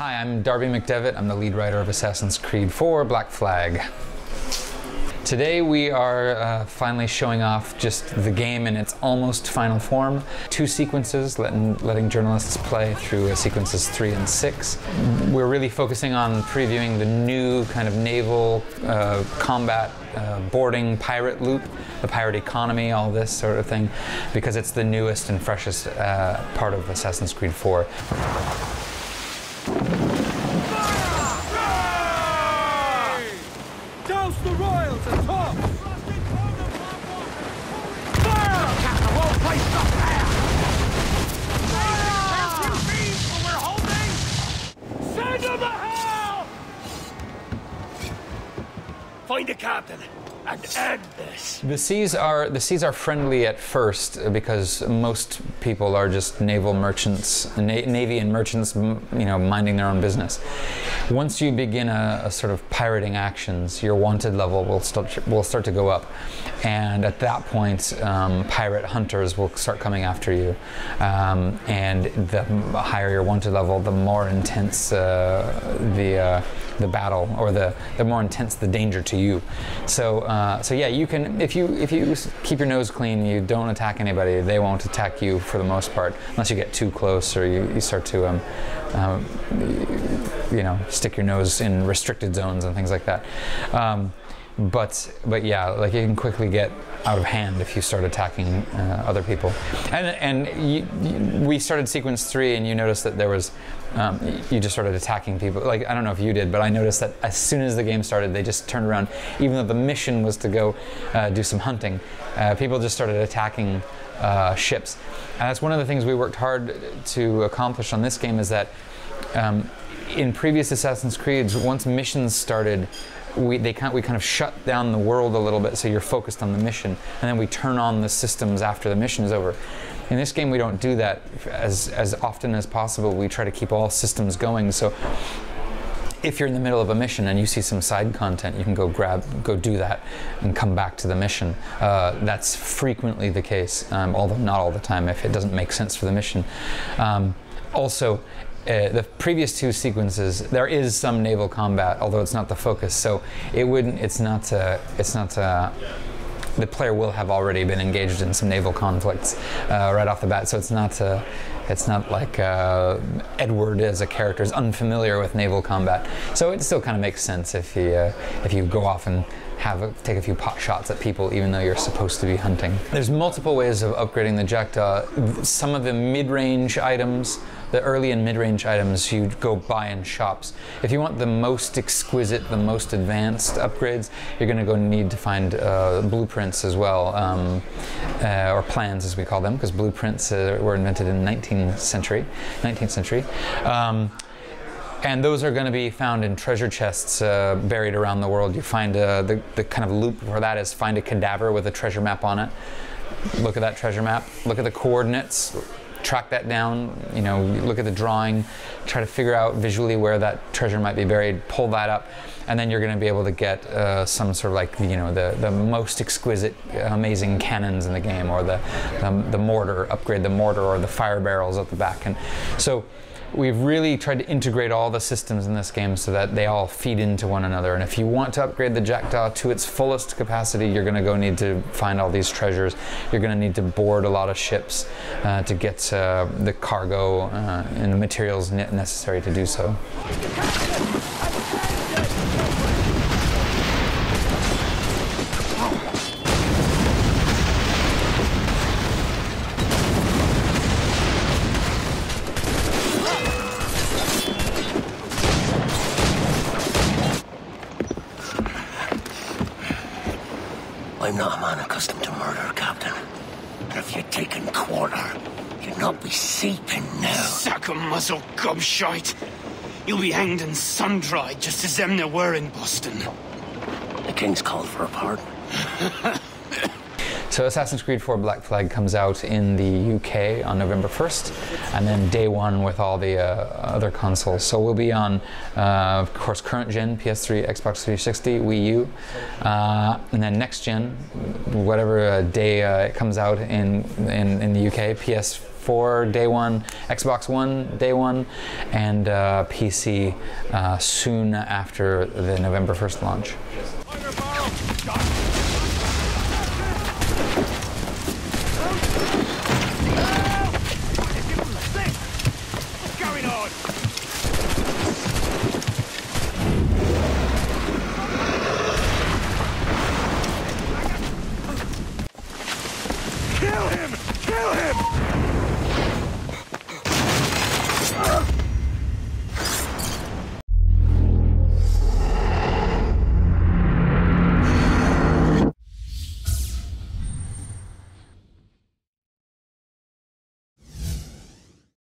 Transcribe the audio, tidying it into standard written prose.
Hi, I'm Darby McDevitt. I'm the lead writer of Assassin's Creed 4 Black Flag. Today we are finally showing off just the game in its almost final form. 2 sequences, letting journalists play through sequences 3 and 6. We're really focusing on previewing the new kind of naval combat boarding pirate loop, the pirate economy, all this sort of thing, because it's the newest and freshest part of Assassin's Creed 4. Douse the royals at top! Fire! Cast the whole place up there! Fire! We're holding! Send them to hell! Find the captain and end this. The seas are friendly at first because most people are just naval merchants, navy and merchants, minding their own business. Once you begin a sort of pirating actions, your wanted level will start to go up, and at that point, pirate hunters will start coming after you. And the higher your wanted level, the more intense the battle, or the more intense the danger to you. So yeah, you can, if you keep your nose clean, you don't attack anybody, they won't attack you for the most part, unless you get too close or you start to stick your nose in restricted zones and things like that. But yeah, like, you can quickly get out of hand if you start attacking other people. And we started sequence 3, and you noticed that there was you just started attacking people. Like, I don't know if you did, but I noticed that as soon as the game started, they just turned around. Even though the mission was to go do some hunting, people just started attacking ships. And that's one of the things we worked hard to accomplish on this game, is that in previous Assassin's Creeds, once missions started, we kind of shut down the world a little bit, so you're focused on the mission, and then we turn on the systems after the mission is over. In this game, we don't do that as often as possible. We try to keep all systems going, so if you're in the middle of a mission and you see some side content, you can go do that and come back to the mission. That's frequently the case, although not all the time if it doesn't make sense for the mission. Also, the previous 2 sequences, there is some naval combat, although it's not the focus. So the player will have already been engaged in some naval conflicts right off the bat. So it's not like Edward as a character is unfamiliar with naval combat. So it still kind of makes sense if you go off and take a few pot shots at people, even though you're supposed to be hunting. There's multiple ways of upgrading the Jackdaw. Some of the mid-range items, the early and mid-range items, you go buy in shops. If you want the most exquisite, the most advanced upgrades, you're going to need to find blueprints as well, or plans as we call them, because blueprints were invented in the 19th century. And those are going to be found in treasure chests buried around the world. You find the kind of loop for that is find a cadaver with a treasure map on it. Look at that treasure map. Look at the coordinates. Track that down. Look at the drawing. Try to figure out visually where that treasure might be buried. Pull that up, and then you're going to be able to get some sort of like the most exquisite, amazing cannons in the game, or the mortar. Upgrade the mortar or the fire barrels at the back. And so we've really tried to integrate all the systems in this game so that they all feed into one another. And if you want to upgrade the Jackdaw to its fullest capacity, you're going to need to find all these treasures. You're going to need to board a lot of ships to get the cargo and the materials necessary to do so. I'm not a man accustomed to murder, Captain. And if you'd taken quarter, you'd not be seeping now. Sack of muzzle gobshite. You'll be hanged and sun-dried just as them there were in Boston. The King's called for a pardon. So Assassin's Creed 4 Black Flag comes out in the UK on November 1st, and then day one with all the other consoles. So we'll be on, of course, current gen, PS3, Xbox 360, Wii U, and then next gen, whatever day it comes out in the UK, PS4 day one, Xbox One day one, and PC soon after the November 1st launch. Fire barrel! Got